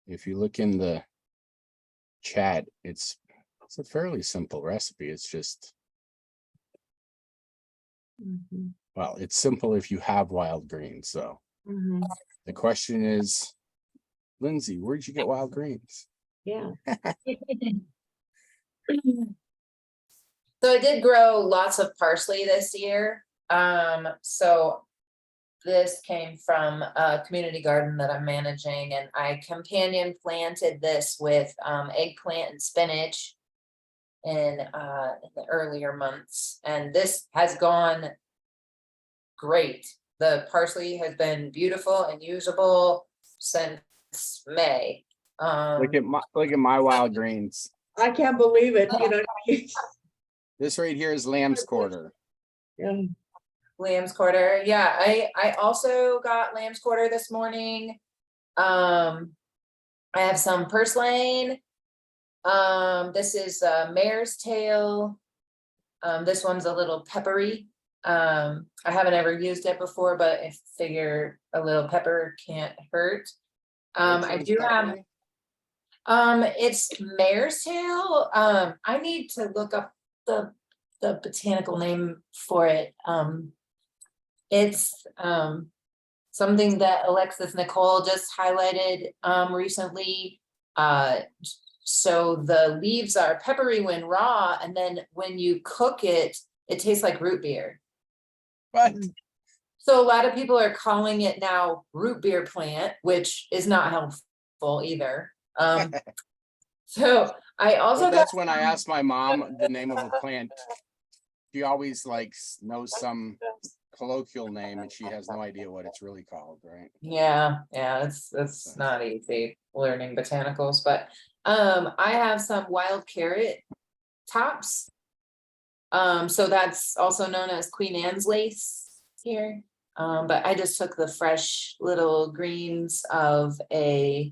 if you look in the chat, it's a fairly simple recipe. It's just, well, it's simple if you have wild greens. So the question is, Lindsey, where'd you get wild greens? Yeah. So I did grow lots of parsley this year. So this came from a community garden that I'm managing, and I companion planted this with eggplant and spinach in the earlier months, and this has gone great. The parsley has been beautiful and usable since May. Look at my wild greens. I can't believe it. You know, This right here is lamb's quarter. yeah. Lamb's quarter. Yeah, I also got lamb's quarter this morning. I have some purslane. This is mare's tail. This one's a little peppery. I haven't ever used it before, but I figure a little pepper can't hurt. I do have it's mare's tail. I need to look up the botanical name for it. It's something that Alexis Nicole just highlighted recently. So the leaves are peppery when raw, and then when you cook it, it tastes like root beer. What? So a lot of people are calling it now root beer plant, which is not helpful either. So I also that's when I asked my mom the name of a plant. She always knows some colloquial name, and she has no idea what it's really called, right? Yeah, it's not easy learning botanicals, but I have some wild carrot tops. So that's also known as Queen Anne's lace here. But I just took the fresh little greens of a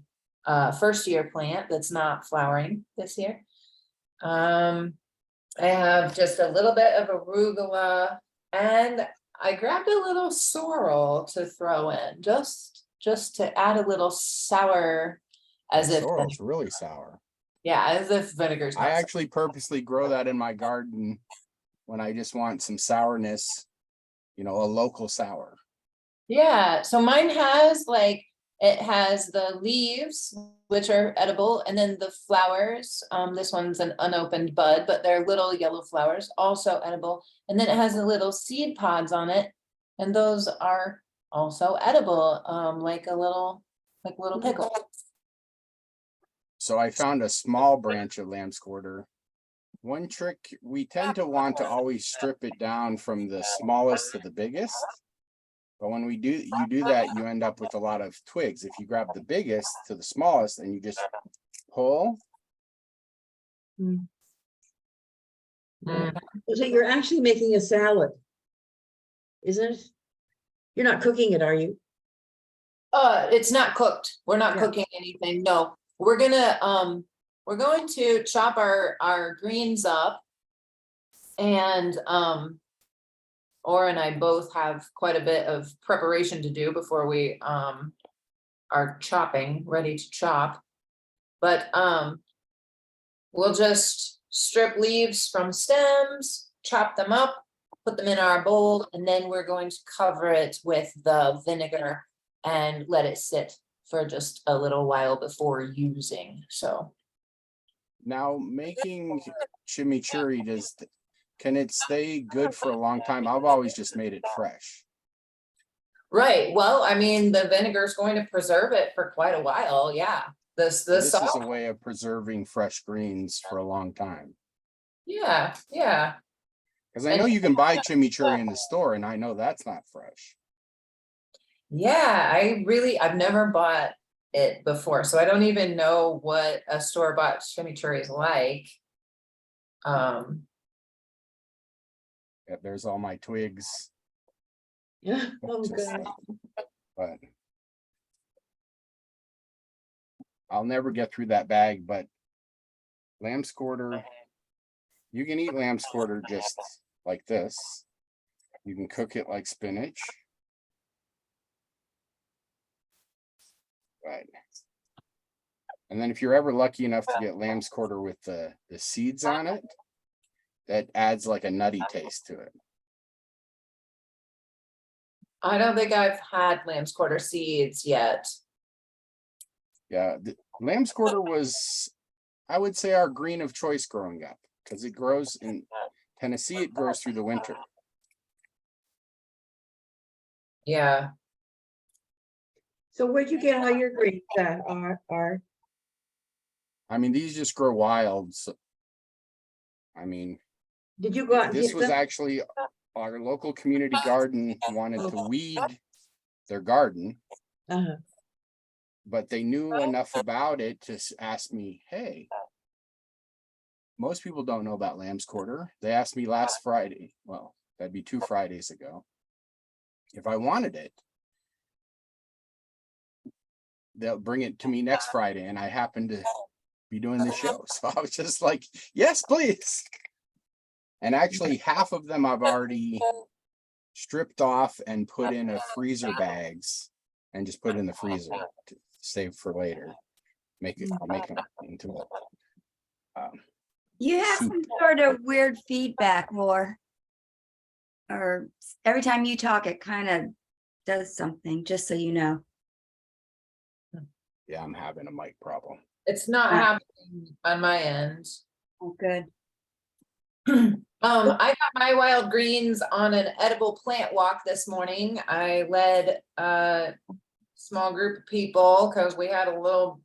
first year plant that's not flowering this year. I have just a little bit of arugula, and I grabbed a little sorrel to throw in just to add a little sour, as if sorrel's really sour. Yeah, as if vinegar's not I actually purposely grow that in my garden when I just want some sourness, a local sour. Yeah, so mine has it has the leaves, which are edible, and then the flowers. This one's an unopened bud, but they're little yellow flowers, also edible. And then it has the little seed pods on it, and those are also edible, like little pickle. So I found a small branch of lamb's quarter. One trick, we tend to want to always strip it down from the smallest to the biggest. But when you do that, you end up with a lot of twigs. If you grab the biggest to the smallest and you just pull. So you're actually making a salad, isn't it? You're not cooking it, are you? It's not cooked. We're not cooking anything. No, we're going to chop our greens up, and Or and I both have quite a bit of preparation to do before we are chopping, ready to chop. But we'll just strip leaves from stems, chop them up, put them in our bowl, and then we're going to cover it with the vinegar and let it sit for just a little while before using. So now, making chimichurri, can it stay good for a long time? I've always just made it fresh. Right. Well, I mean, the vinegar is going to preserve it for quite a while. Yeah. This is a way of preserving fresh greens for a long time. Yeah. Yeah. Because I know you can buy chimichurri in the store, and I know that's not fresh. Yeah, I've never bought it before, so I don't even know what a store-bought chimichurri is like. Yeah, there's all my twigs. Yeah. Oh, God. But I'll never get through that bag. But lamb's quarter, you can eat lamb's quarter just like this. You can cook it like spinach. Right. And then if you're ever lucky enough to get lamb's quarter with the seeds on it, that adds like a nutty taste to it. I don't think I've had lamb's quarter seeds yet. Yeah, the lamb's quarter was, I would say, our green of choice growing up, because it grows in Tennessee, it grows through the winter. Yeah, So where'd you get all your greens at, are? I mean, these just grow wild. So, I mean, Did you go out and this pick was them? actually our local community garden wanted to weed their garden, Uh-huh. but they knew enough about it to ask me, hey, most people don't know about lamb's quarter. They asked me last Friday, well, that'd be 2 Fridays ago, if I wanted it. They'll bring it to me next Friday, and I happen to be doing the show. So I was just like, yes, please. And actually, half of them I've already stripped off and put in a freezer bags and just put it in the freezer to save for later. Make them into a You have soup. some sort of weird feedback, or every time you talk, it kind of does something, just so you know. Yeah, I'm having a mic problem. it's not Yeah. happening on my end. Oh, good. I got my wild greens on an edible plant walk this morning. I led a small group of people because we had a little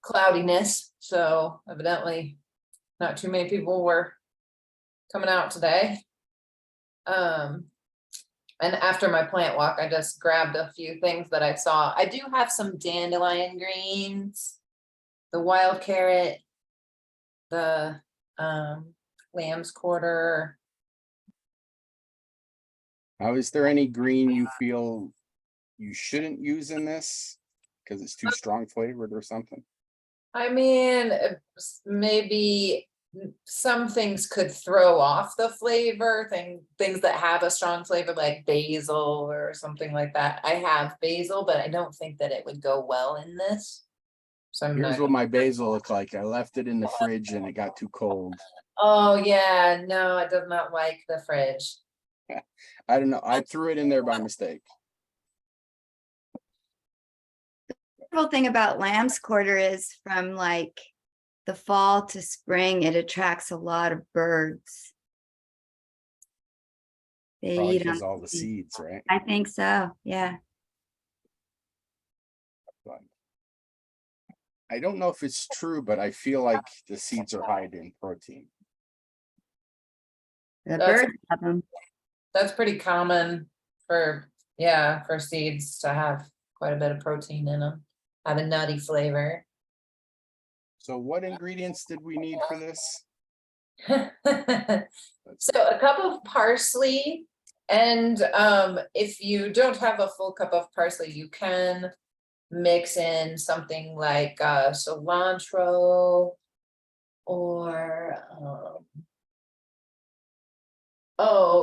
cloudiness, so evidently not too many people were coming out today. And after my plant walk, I just grabbed a few things that I saw. I do have some dandelion greens, the wild carrot, the lamb's quarter. Now, is there any green you feel you shouldn't use in this because it's too strong flavored or something? I mean, maybe some things could throw off the flavor, things that have a strong flavor like basil or something like that. I have basil, but I don't think that it would go well in this. So I'm Here's not. what my basil looked like. I left it in the fridge and it got too cold. Oh yeah, no, it does not like the fridge. I don't know. I threw it in there by mistake. The wonderful thing about lamb's quarter is from like the fall to spring, it attracts a lot of birds. They Probably eat on because all the seeds, right? I think so. Yeah. But I don't know if it's true, but I feel like the seeds are high in protein. The That's- birds have them. That's pretty common for seeds to have quite a bit of protein in them, have a nutty flavor. So what ingredients did we need for this? So a cup of parsley, and if you don't have a full cup of parsley, you can mix in something like cilantro or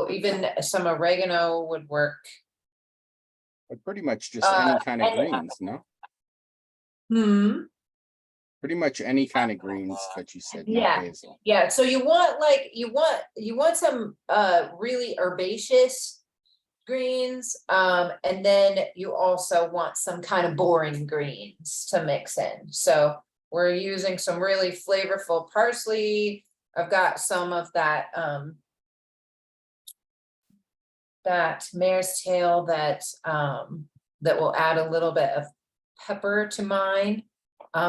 even some oregano would work. But pretty much just any kind of and- greens, no? Pretty much any kind of greens, but you said not Yeah. basil. Yeah, so you want some really herbaceous greens, and then you also want some kind of boring greens to mix in. So we're using some really flavorful parsley. I've got some of that mare's tail that will add a little bit of pepper to mine.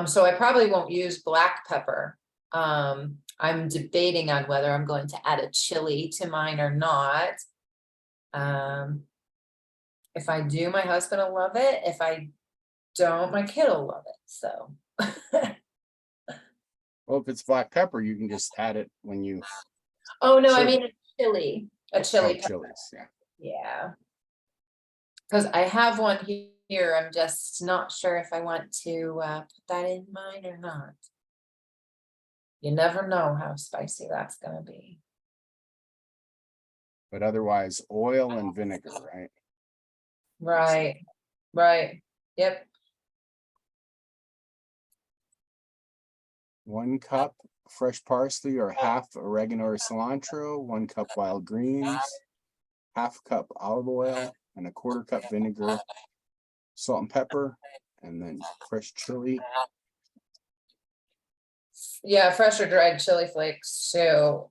So I probably won't use black pepper. I'm debating on whether I'm going to add a chili to mine or not. If I do, my husband will love it. If I don't, my kid will love it. So. Well, if it's black pepper, you can just add it when you Oh, no, I Serve mean a chili pepper. chilies, yeah. Yeah. Because I have one here. I'm just not sure if I want to put that in mine or not. You never know how spicy that's gonna be. But otherwise, oil and vinegar, right? Right, right. Yep. 1 cup fresh parsley or half oregano or cilantro, 1 cup wild greens, half cup olive oil, and a 1/4 cup vinegar, salt and pepper, and then fresh chili. Yeah, fresh or dried chili flakes too.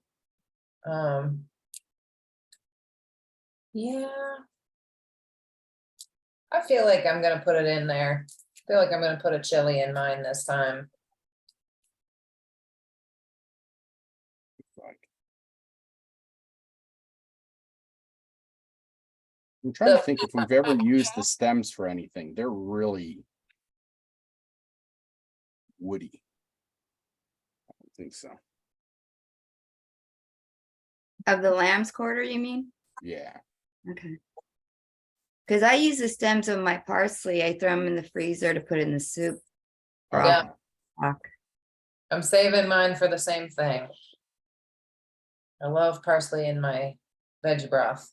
Yeah. I feel like I'm gonna put it in there. I feel like I'm gonna put a chili in mine this time. I'm trying to think if we've ever used the stems for anything. They're really woody. I don't think so. Of the lamb's quarter, you mean? Yeah. Okay. Because I use the stems of my parsley. I throw them in the freezer to put in the soup. Or Yeah. stock. I'm saving mine for the same thing. I love parsley in my veggie broth.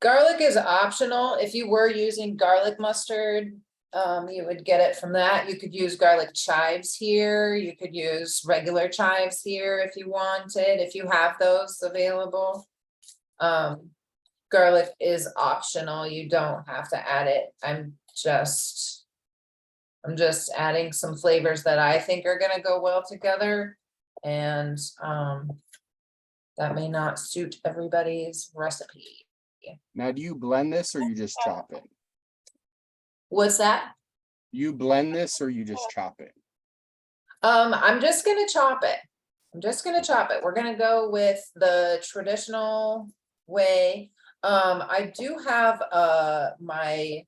Garlic is optional. If you were using garlic mustard, you would get it from that. You could use garlic chives here. You could use regular chives here if you wanted, if you have those available. Garlic is optional. You don't have to add it. I'm just adding some flavors that I think are gonna go well together. And that may not suit everybody's recipe. Now, do you blend this or you just chop it? What's that? You blend this or you just chop it? I'm just gonna chop it. We're gonna go with the traditional way. I do have my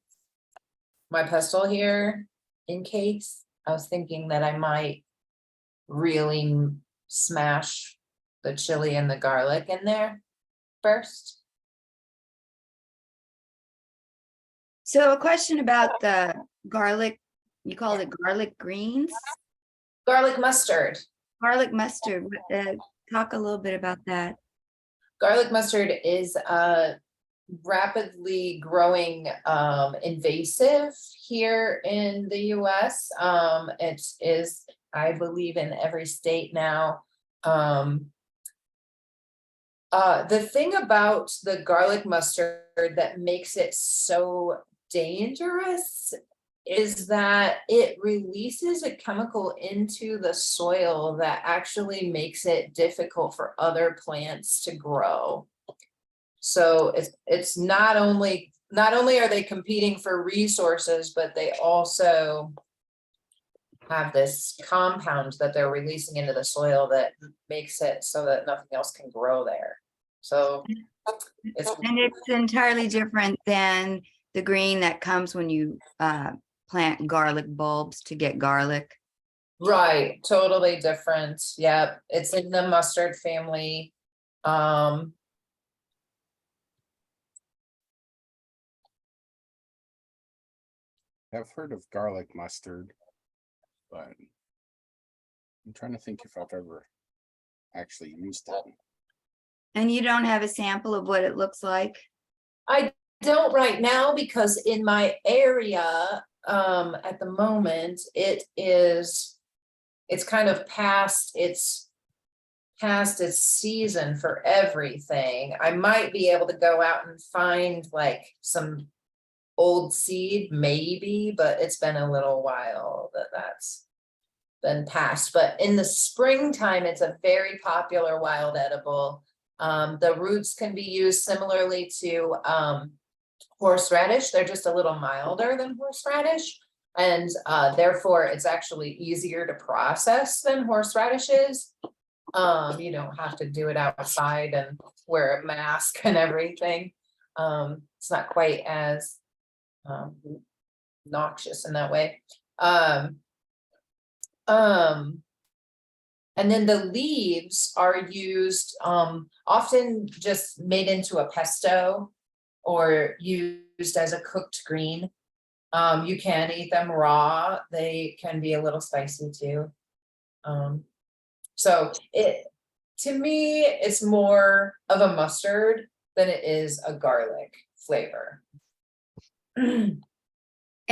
pestle here in case. I was thinking that I might really smash the chili and the garlic in there first. So a question about the garlic, you called it garlic greens? Garlic mustard. Garlic mustard, talk a little bit about that. Garlic mustard is a rapidly growing invasive here in the US. It is, I believe, in every state now. The thing about the garlic mustard that makes it so dangerous is that it releases a chemical into the soil that actually makes it difficult for other plants to grow. So it's not only are they competing for resources, but they also have this compound that they're releasing into the soil that makes it so that nothing else can grow there. So it's entirely different than the green that comes when you plant garlic bulbs to get garlic. Right, totally different. Yep, it's in the mustard family. I've heard of garlic mustard, but I'm trying to think if I've ever actually used it. And you don't have a sample of what it looks like? I don't right now because in my area, at the moment, it's kind of past its season for everything. I might be able to go out and find like some old seed, maybe, but it's been a little while that's been passed. But in the springtime, it's a very popular wild edible. The roots can be used similarly to horseradish. They're just a little milder than horseradish. And therefore, it's actually easier to process than horseradish is. You don't have to do it outside and wear a mask and everything. It's not quite as noxious in that way. And then the leaves are used often just made into a pesto or used as a cooked green. You can eat them raw. They can be a little spicy too. So to me, it's more of a mustard than it is a garlic flavor. And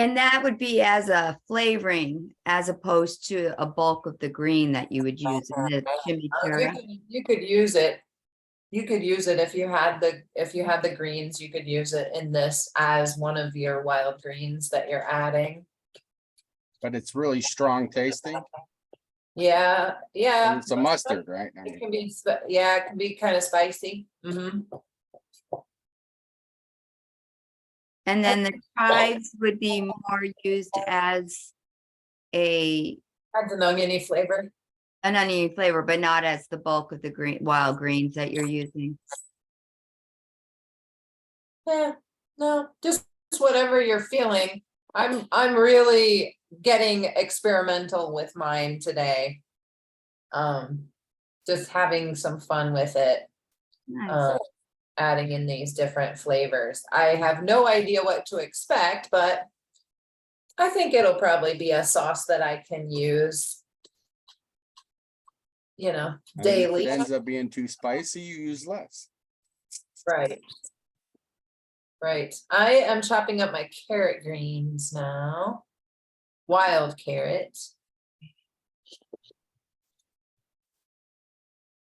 And that would be as a flavoring as opposed to a bulk of the green that you would use in the chimichurri. You could use it. You could use it if you had the greens, you could use it in this as one of your wild greens that you're adding. But it's really strong tasting. Yeah, And yeah. it's a mustard, right? I It mean, can be, yeah, it can be kind of spicy. Mhm. And then the chives would be more used as Adds an oniony flavor. an onion flavor, but not as the bulk of the wild greens that you're using. Yeah, no, just whatever you're feeling. I'm really getting experimental with mine today. Just having some fun with it. Nice. Adding in these different flavors. I have no idea what to expect, but I think it'll probably be a sauce that I can use, you know, I mean, if daily. it ends up being too spicy, you use less. Right. Right. I am chopping up my carrot greens now. Wild carrots.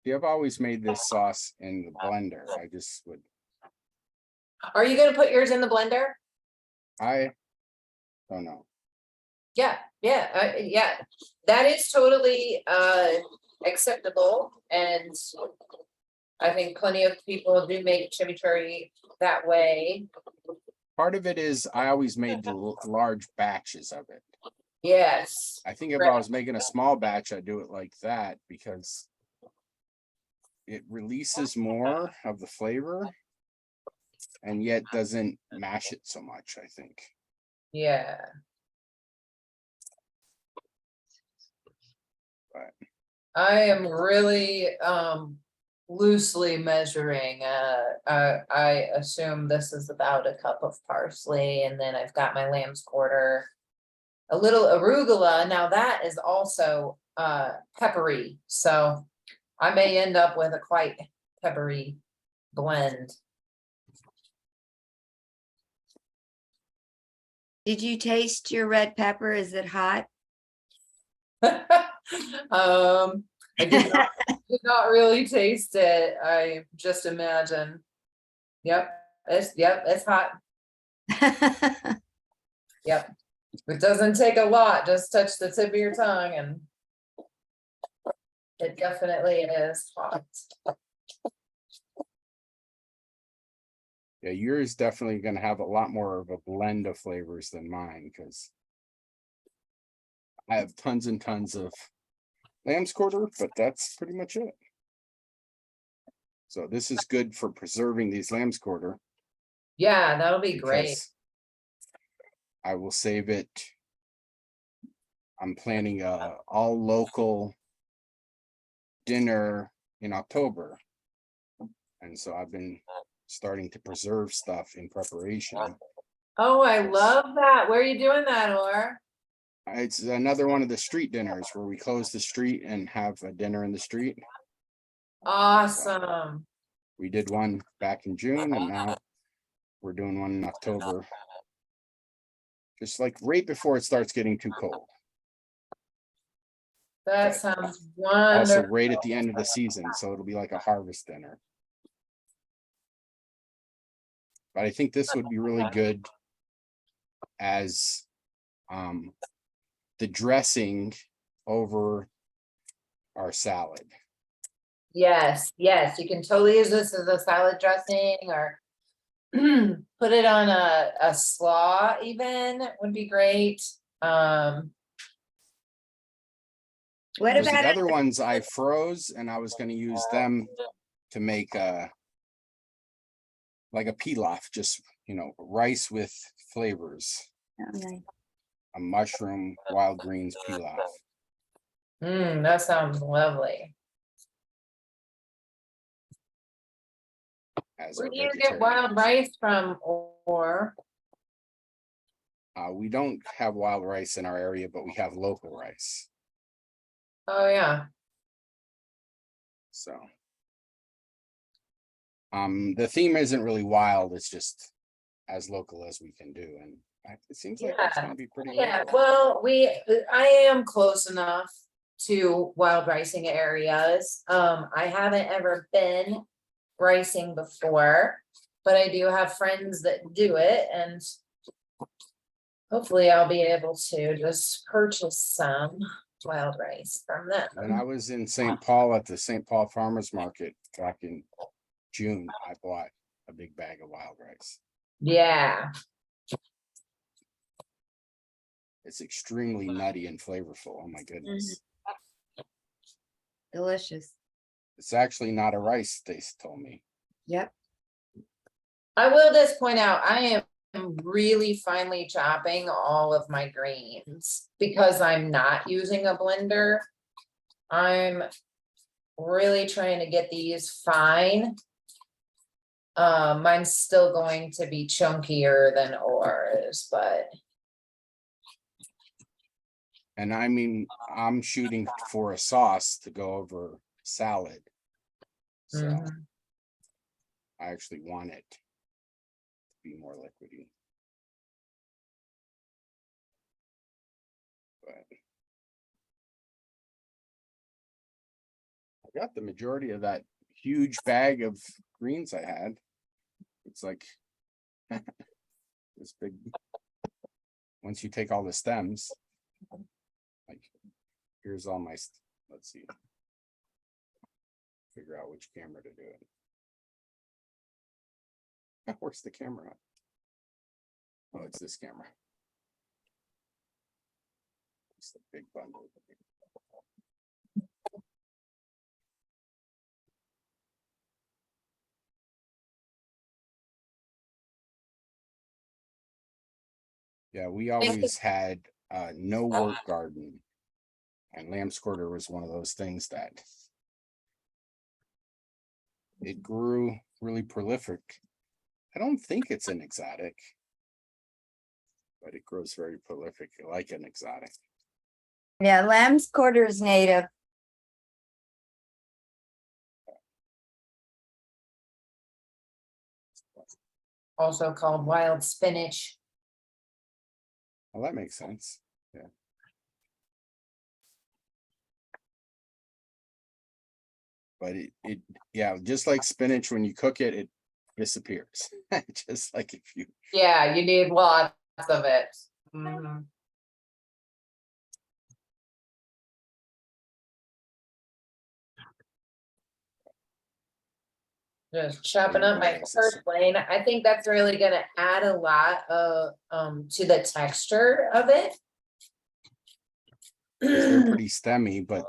Yeah, I've always made this sauce in the blender. I just would, Are you gonna put yours in the blender? I don't know. Yeah, yeah. That is totally acceptable, and I think plenty of people do make chimichurri that way. Part of it is I always made large batches of it. Yes. I think if Right. I was making a small batch, I'd do it like that because it releases more of the flavor and yet doesn't mash it so much, I think. Yeah. But I am really loosely measuring. I assume this is about a cup of parsley, and then I've got my lamb's quarter, a little arugula. Now that is also peppery, so I may end up with a quite peppery blend. Did you taste your red pepper? Is it hot? I did not really taste it. I just imagine. Yep, it's hot. Yep. It doesn't take a lot, just touch the tip of your tongue and it definitely is hot. yeah, yours definitely gonna have a lot more of a blend of flavors than mine because I have tons and tons of lamb's quarter, but that's pretty much it. So this is good for preserving these lamb's quarter. Yeah, that'll be great. because I will save it. I'm planning a all local dinner in October. And so I've been starting to preserve stuff in preparation. Oh, I love that. Where are you doing that, or? It's another one of the street dinners where we close the street and have a dinner in the street. Awesome. We did one back in June and now we're doing one in October. Just like right before it starts getting too cold. That sounds Also wonderful. right at the end of the season, so it'll be like a harvest dinner. But I think this would be really good as the dressing over our salad. Yes, yes, you can totally use this as a salad dressing or put it on a slaw even would be great. What There's the about other ones I froze and I was gonna use them to make like a pilaf, just, you know, rice with flavors, a mushroom, wild greens pilaf. That sounds lovely. As Where a do you get vegetarian. wild rice from, or? We don't have wild rice in our area, but we have local rice. Oh, yeah. So. The theme isn't really wild, it's just as local as we can do. And It seems like it's Yeah. gonna be pretty. Yeah, local. well, I am close enough to wild ricing areas. I haven't ever been ricing before, but I do have friends that do it and hopefully I'll be able to just purchase some wild rice from When I them. was in St. Paul at the St. Paul Farmers Market back in June, I bought a big bag of wild rice. Yeah, It's extremely nutty and flavorful. Oh my goodness. Delicious. It's actually not a rice, they told me. Yep. I will just point out, I am really finely chopping all of my greens because I'm not using a blender. I'm really trying to get these fine. Mine's still going to be chunkier than yours, but And I mean, I'm shooting for a sauce to go over salad. So mhm. I actually want it to be more liquidy. But I got the majority of that huge bag of greens I had. It's like this big. Once you take all the stems, like here's all my. Let's see. Figure out which camera to do it. Where's the camera? Oh, it's this camera. It's the big bundle. Yeah, we always had no work garden. And lamb's quarter was one of those things that it grew really prolific. I don't think it's an exotic, but it grows very prolific like an exotic. Yeah, lamb's quarter is native. Also called wild spinach. Well, that makes sense. Yeah. But yeah, just like spinach, when you cook it, it disappears. Just like if you. Yeah, you need lots of it. Mhm. Just chopping up my purslane. I think that's really gonna add a lot of to the texture of it. 'Cause they're pretty stemmy, but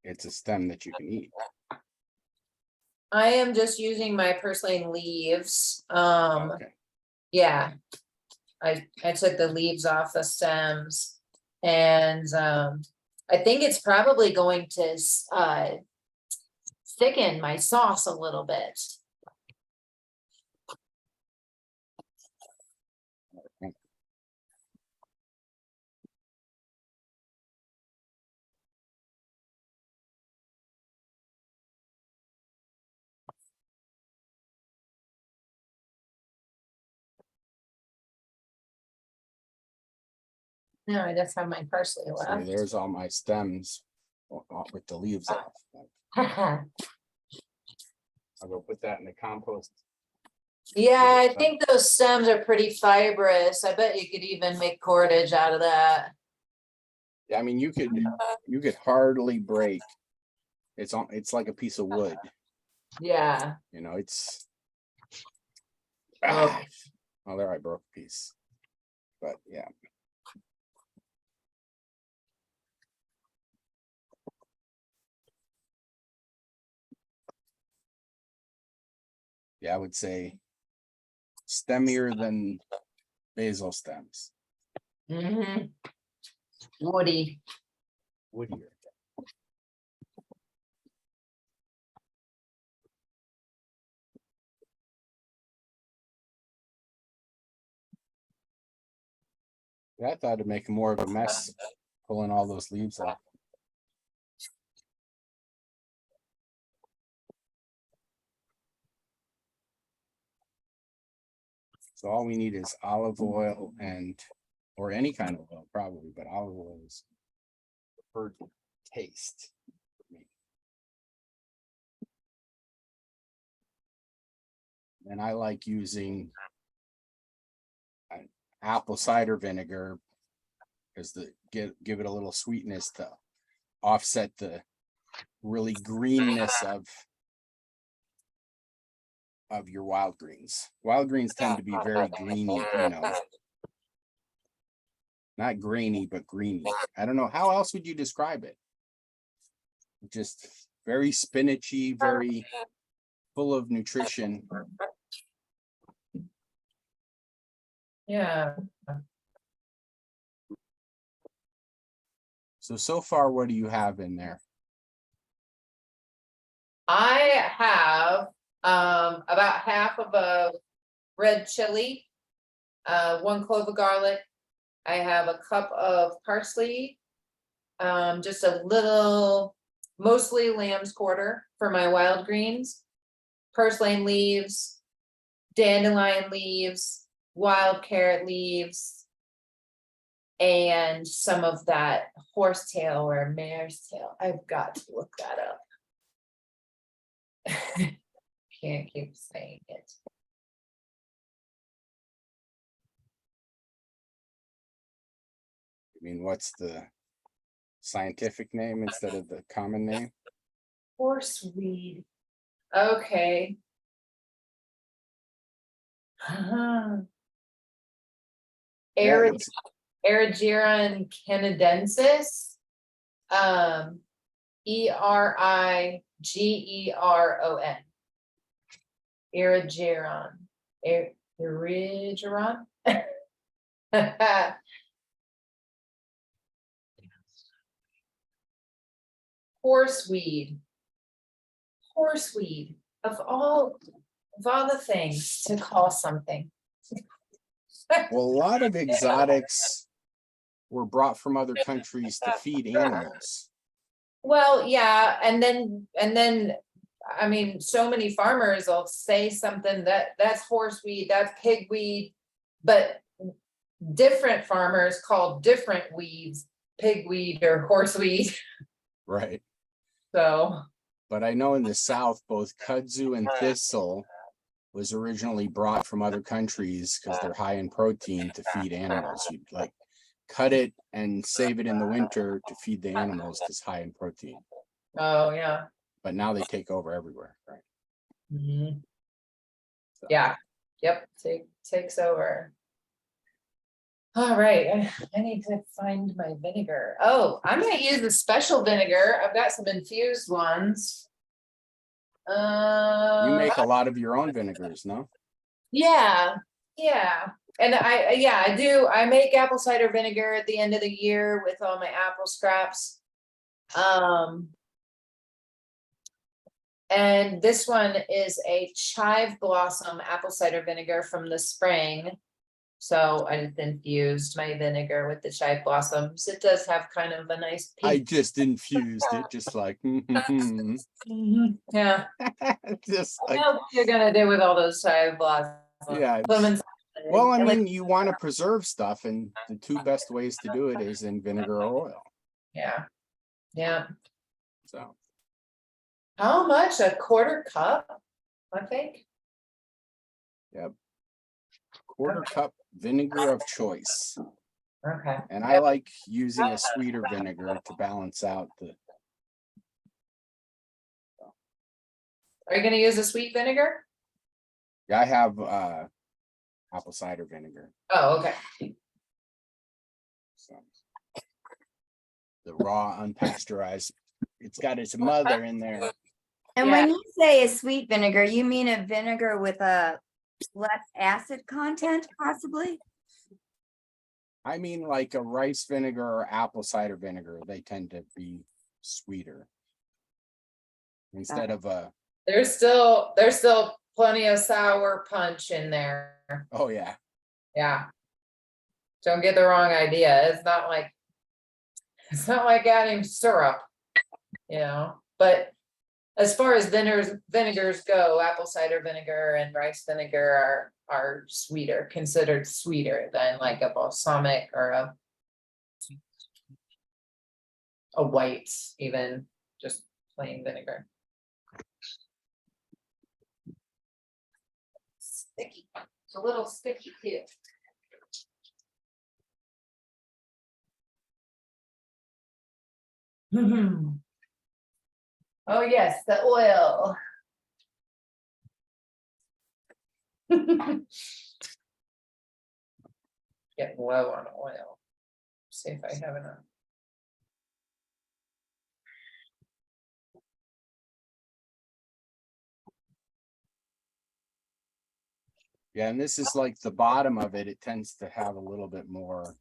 it's a stem that you can eat. I am just using my purslane leaves. Okay. Yeah. I took the leaves off the stems and I think it's probably going to thicken my sauce a little bit. No, I just have my parsley So left. there's all my stems with the leaves off. I'll go put that in the compost. Yeah, I think those stems are pretty fibrous. I bet you could even make cordage out of that. Yeah, I mean, you could hardly break. It's like a piece of wood. Yeah. You know, it's. Oh. Oh, there I broke a piece. But yeah. Yeah, I would say stemmier than basil stems. Mm-hmm. Woody. Woodier. Yeah, I thought it'd make more of a mess pulling all those leaves off. So all we need is olive oil or any kind of oil probably, but olive oil is preferred taste for me. And I like using apple cider vinegar because give it a little sweetness to offset the really greenness of your wild greens. Wild greens tend to be very greeny, not grainy, but greeny. I don't know. How else would you describe it? Just very spinachy, very full of nutrition. Yeah. So far, what do you have in there? I have about half of a red chili, 1 clove of garlic. I have a cup of parsley, just a little, mostly lamb's quarter for my wild greens, purslane leaves, dandelion leaves, wild carrot leaves, and some of that horsetail or mare's tail. I've got to look that up. Can't keep saying it. I mean, what's the scientific name instead of the common name? Horseweed. Okay. Yeah, Erigeron canadensis. Erigeron. Erigeron. Erigeron. Horseweed. Horseweed. Of all the things to call something. well, a lot of exotics were brought from other countries to feed animals. Well, yeah, and then I mean, so many farmers will say something that's horseweed, that's pigweed, but different farmers call different weeds pigweed or horseweed. Right. So, But I know in the South, both kudzu and thistle was originally brought from other countries because they're high in protein to feed animals. You'd like cut it and save it in the winter to feed the animals because high in protein. oh yeah. But now they take over everywhere, right? Mhm. So, Yeah, yep, takes over. All right, I need to find my vinegar. Oh, I'm gonna use a special vinegar. I've got some infused ones. you make a lot of your own vinegars, no? Yeah, and I do. I make apple cider vinegar at the end of the year with all my apple scraps. And this one is a chive blossom apple cider vinegar from the spring. So I just infused my vinegar with the chive blossoms. It does have kind of a nice I pink. just infused it, just like, Yeah. just What like, else you're gonna do with all those chive blossoms? yeah. Put 'em in Well, I and like- mean, you want to preserve stuff, and the two best ways to do it is in vinegar or oil. yeah. So How much? A quarter cup, I think. quarter cup vinegar of choice. Okay. And I like using a sweeter vinegar to balance out the. Are you gonna use a sweet vinegar? I have apple cider vinegar. Oh, okay. So the raw unpasteurized. It's got its mother in there. And when you say a sweet vinegar, you mean a vinegar with a less acid content, possibly? I mean, like a rice vinegar or apple cider vinegar, they tend to be sweeter. Instead of a, There's still plenty of sour punch in there. oh yeah, Yeah. Don't get the wrong idea. It's not like adding syrup, but as far as vinegars go, apple cider vinegar and rice vinegar are sweeter, considered sweeter than like a balsamic or a white, even just plain vinegar. Sticky, it's a little sticky too. Oh, yes, the oil. Getting low on oil. See if I have enough. Yeah, and this is like the bottom of it. It tends to have a little bit more,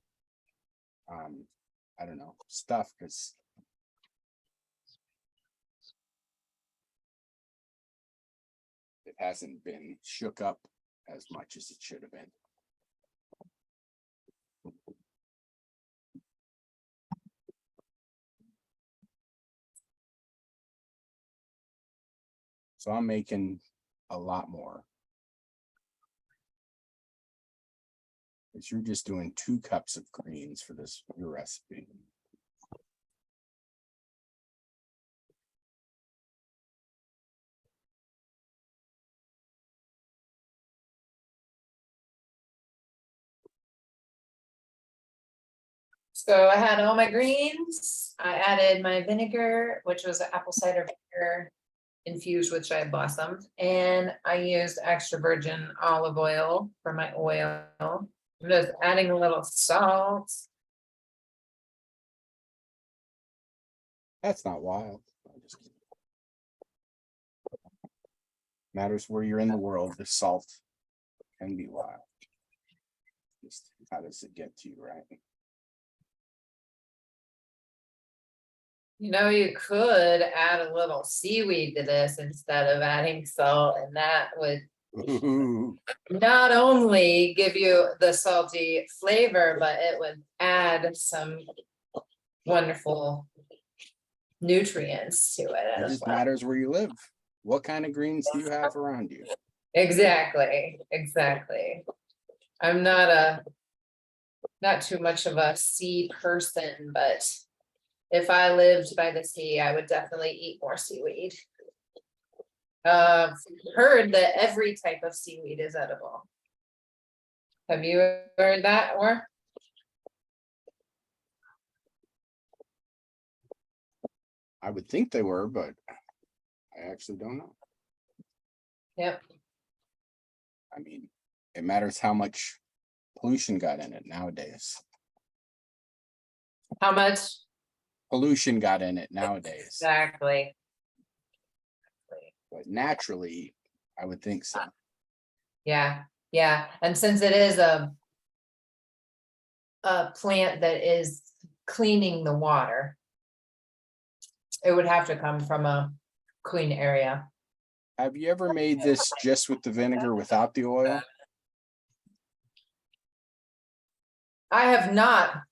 I don't know, stuff because it hasn't been shook up as much as it should have been. So I'm making a lot more. Because you're just doing 2 cups of greens for this your recipe. So I had all my greens. I added my vinegar, which was apple cider vinegar infused with cherry blossoms, and I used extra virgin olive oil for my oil. I'm just adding a little salt. That's not wild. Matters where you're in the world, the salt can be wild. Just how does it get to you, right? You know, you could add a little seaweed to this instead of adding salt, and that would Ooh, not only give you the salty flavor, but it would add some wonderful nutrients to it it as just well. matters where you live. What kind of greens do you have around you? Exactly, exactly. I'm not too much of a sea person, but if I lived by the sea, I would definitely eat more seaweed. Heard that every type of seaweed is edible. Have you heard that, or? I would think they were, but I actually don't know. Yep. I mean, it matters how much pollution got in it nowadays. How much? Pollution got in it nowadays. Exactly. But naturally, I would think so. Yeah, yeah, and since it is a plant that is cleaning the water, it would have to come from a clean area. Have you ever made this just with the vinegar without the oil? I have not,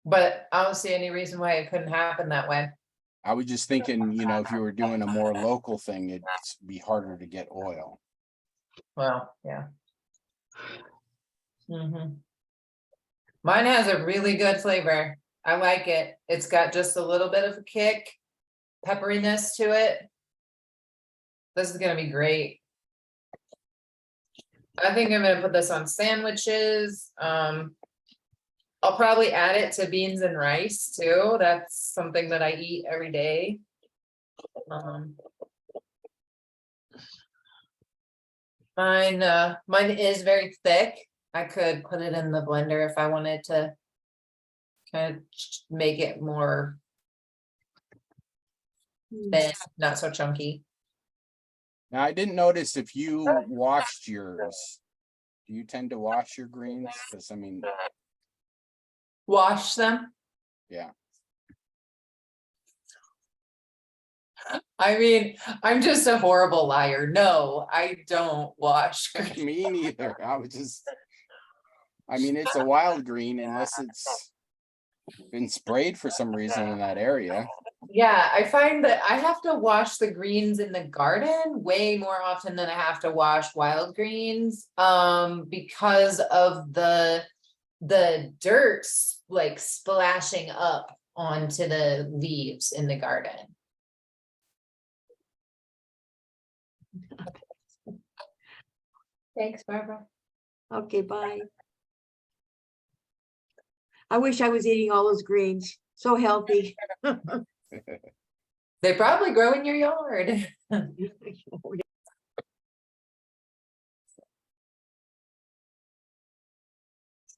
but I don't see any reason why it couldn't happen that way. I was just thinking, you know, if you were doing a more local thing, it'd be harder to get oil. Well, yeah. Mine has a really good flavor. I like it. It's got just a little bit of a kick, pepperiness to it. This is gonna be great. I think I'm gonna put this on sandwiches. I'll probably add it to beans and rice too. That's something that I eat every day. Mine is very thick. I could put it in the blender if I wanted to kind of make it more thin, not so chunky. Now, I didn't notice if you washed yours. Do you tend to wash your greens? Because I mean, Wash them. yeah. I mean, I'm just a horrible liar. No, I don't wash. Me neither. I mean, it's a wild green unless it's been sprayed for some reason in that area. Yeah, I find that I have to wash the greens in the garden way more often than I have to wash wild greens, because of the dirt like splashing up onto the leaves in the garden. Thanks, Barbara. Okay, bye. I wish I was eating all those greens, so healthy. They probably grow in your yard.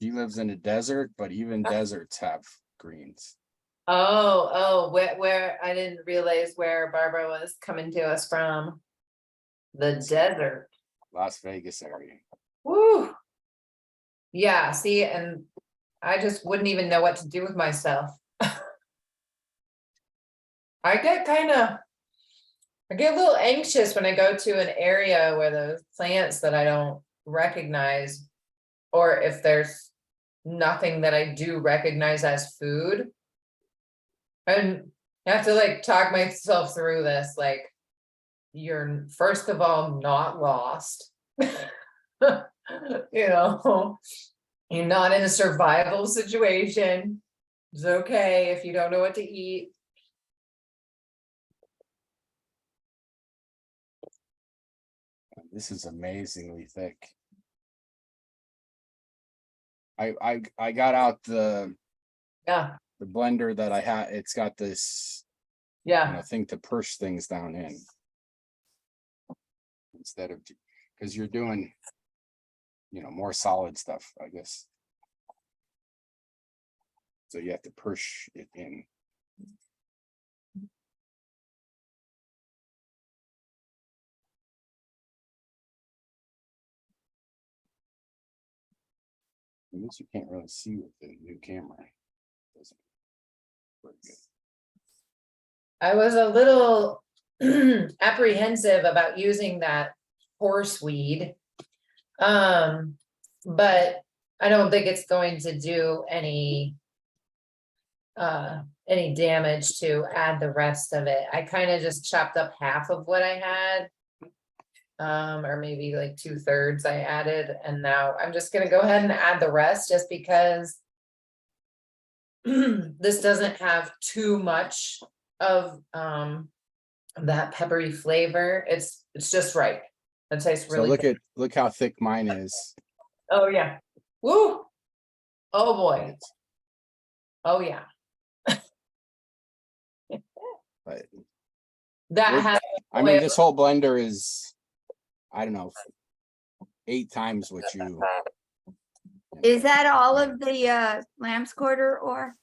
She lives in a desert, but even deserts have greens. Oh, where I didn't realize where Barbara was coming to us from. The desert. Las Vegas area. Woo. Yeah, see, and I just wouldn't even know what to do with myself. I get a little anxious when I go to an area where there's plants that I don't recognize, or if there's nothing that I do recognize as food. And I have to like talk myself through this, like, you're first of all not lost. You know, you're not in a survival situation. It's okay if you don't know what to eat. This is amazingly thick. I got out the Yeah, blender that I had. It's got this, yeah. thing to push things down in. Instead of, because you're doing, more solid stuff, I guess. So you have to push it in. I guess you can't really see with the new camera. Doesn't work good. I was a little apprehensive about using that horseweed. But I don't think it's going to do any damage to add the rest of it. I kind of just chopped up half of what I had. Or maybe like 2/3 I added, and now I'm just gonna go ahead and add the rest just because this doesn't have too much of that peppery flavor. It's just right. It tastes So really look how thick mine is. Oh yeah. Woo. Oh boy. Oh yeah. But That has I mean, this whole blender is, I don't know, 8 times what you. Is that all of the lamb's quarter or?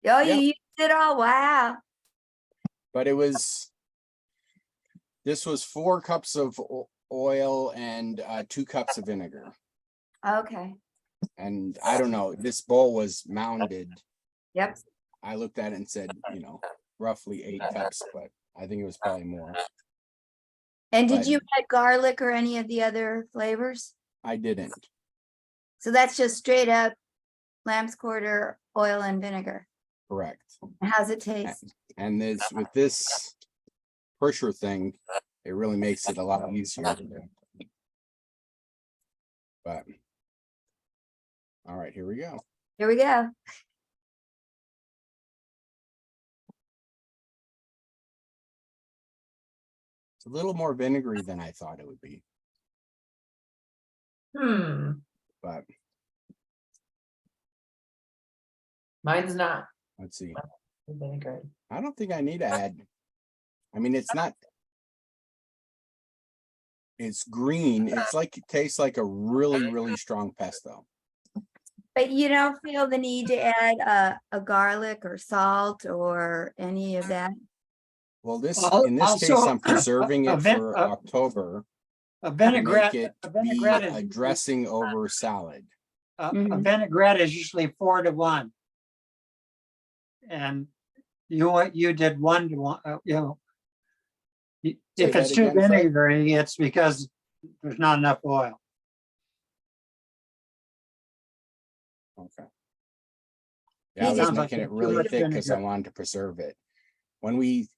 Oh, you Yep. used it all? Wow. But this was 4 cups of oil and 2 cups of vinegar. Okay. And I don't know, this bowl was mounded. Yep. I looked at it and said, roughly 8 cups, but I think it was probably more. And did But- you add garlic or any of the other flavors? I didn't. So that's just straight up lamb's quarter, oil and vinegar. Correct. How's it taste? And with this pusher thing, it really makes it a lot easier to do. But all right, here we go. Here we go. It's a little more vinegary than I thought it would be, but Mine's not let's see. vinegar. I don't think I need to add. I mean, it's green. It's like, it tastes like a really, really strong pesto. But you don't feel the need to add a garlic or salt or any of that? Well, Al- in this case, also, I'm preserving a it vin- for a- October A to vinaigrette, make it a be vinaigrette a is, dressing over salad. a Mhm. vinaigrette is usually 4-to-1. And you did 1-to-1, Say if that it's too again, Fred? vinegary, it's because there's not enough oil. Okay. Yeah, I was Sounds like making it too really much thick because I vinegar. wanted to preserve it. when we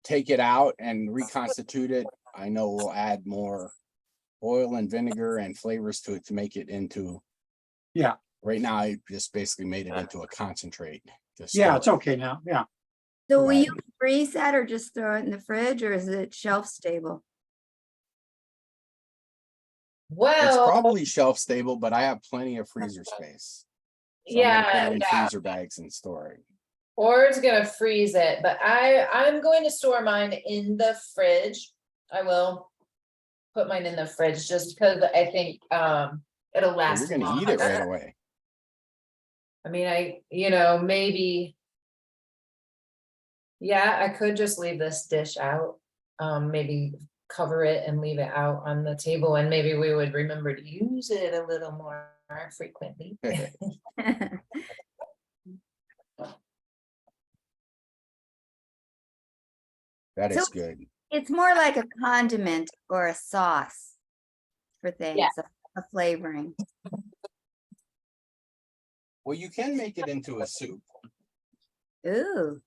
take it out and reconstitute it, I know we'll add more oil and vinegar and flavors to it to make it into. Yeah. Right now, I just basically made it into a concentrate. to Yeah, store it's it. okay now. Yeah. So will Right. you freeze that or just throw it in the fridge, or is it shelf stable? It's Well, probably shelf stable, but I have plenty of freezer space. So I'm gonna put yeah, it in yeah. freezer bags and store it. Or it's gonna freeze it, but I'm going to store mine in the fridge. I will put mine in the fridge just because I think it'll Well, last you're gonna eat it right longer. away. I mean, maybe. Yeah, I could just leave this dish out, maybe cover it and leave it out on the table, and maybe we would remember to use it a little more frequently. That is So- good. It's more like a condiment or a sauce for things, a flavoring. Well, you can make it into a soup. Ooh,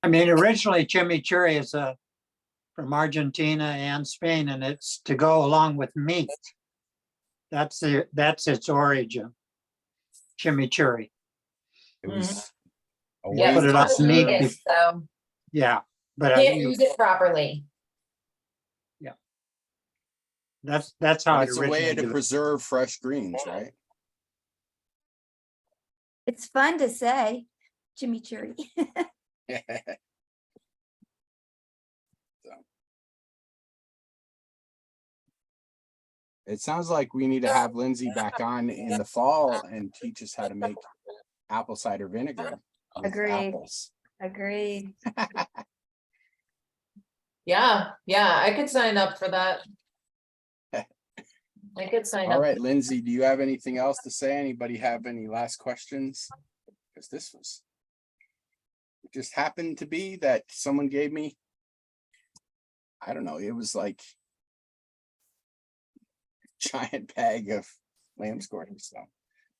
I mean, originally chimichurri is from Argentina and Spain, and it's to go along with meat. That's its origin. Chimichurri. It was a Yeah, way Put it's it to on not meat vegan, preserve- so Yeah, but can't use it properly. that's how but it it's a way to originated. preserve fresh greens, right? it's fun to say, chimichurri. It sounds like we need to have Lindsay back on in the fall and teach us how to make apple cider vinegar with Agreed. apples. Agreed. Yeah, I could sign up for that. I could sign All up. right, Lindsay, do you have anything else to say? Anybody have any last questions? Because it just happened to be that someone gave me, I don't know, it was like a giant bag of lamb's quarter, so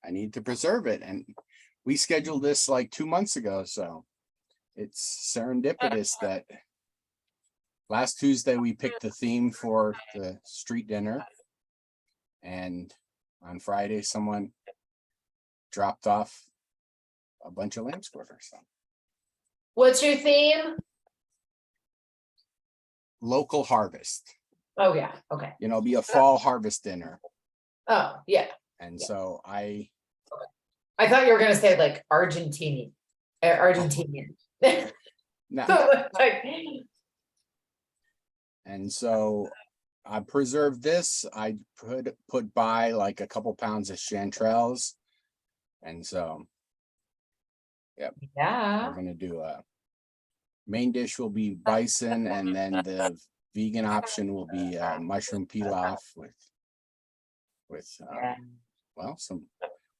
I need to preserve it. And we scheduled this like 2 months ago, so it's serendipitous that last Tuesday we picked the theme for the street dinner. And on Friday, someone dropped off a bunch of lamb's quarters. So What's your theme? local harvest, Oh, yeah, okay. be a fall harvest dinner. Oh, yeah. And so I thought you were gonna say like Argentinian. Argentinian. not, Like, and so I preserved this. I put by like a couple pounds of chanterelles. And so we're yeah. gonna do a main dish will be bison, and then the vegan option will be mushroom pilaf with well, some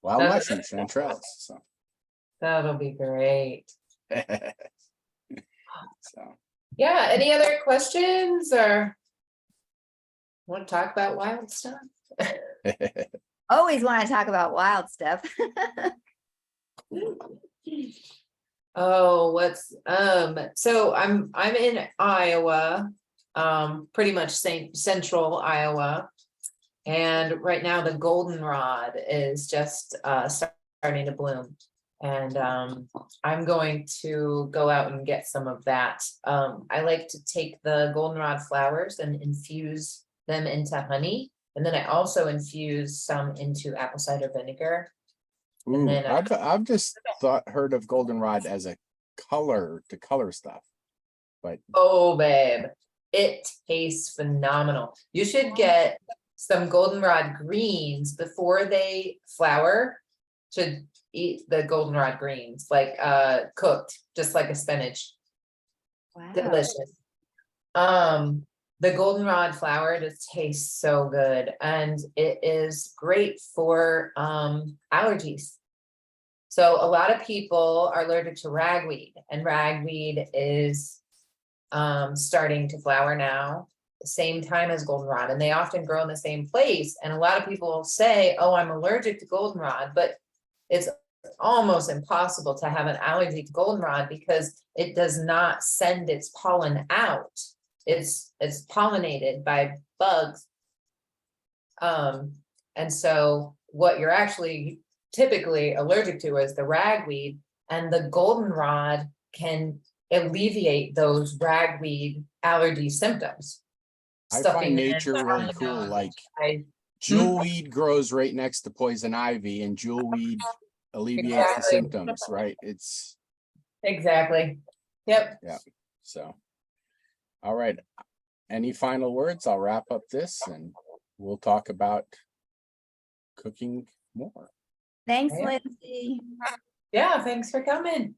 wild That's- mushrooms, chanterelles. So That'll be great. so Yeah, any other questions or want to talk about wild stuff? Always want to talk about wild stuff. Oh, so I'm in Iowa, pretty much central Iowa. And right now the goldenrod is just starting to bloom. And I'm going to go out and get some of that. I like to take the goldenrod flowers and infuse them into honey. And then I also infuse some into apple cider vinegar. ooh, then, I've just heard of goldenrod as a color to color stuff, but Oh, babe, it tastes phenomenal. You should get some goldenrod greens before they flower. Should eat the goldenrod greens, like cooked, just like a spinach. Wow. Delicious. The goldenrod flower just tastes so good, and it is great for allergies. So a lot of people are allergic to ragweed, and ragweed is starting to flower now, the same time as goldenrod, and they often grow in the same place. And a lot of people say, "Oh, I'm allergic to goldenrod," but it's almost impossible to have an allergy to goldenrod because it does not send its pollen out. It's pollinated by bugs. And so what you're actually typically allergic to is the ragweed, and the goldenrod can alleviate those ragweed allergy symptoms. I Stuffing find it in, nature really stuffing cool. it Like I- jewelweed grows right next to poison ivy, and jewelweed alleviates the Exactly. symptoms, right? It's Exactly. Yep. so. All right. Any final words? I'll wrap up this and we'll talk about cooking more. Thanks, Yeah. Lindsay. Yeah, thanks for coming.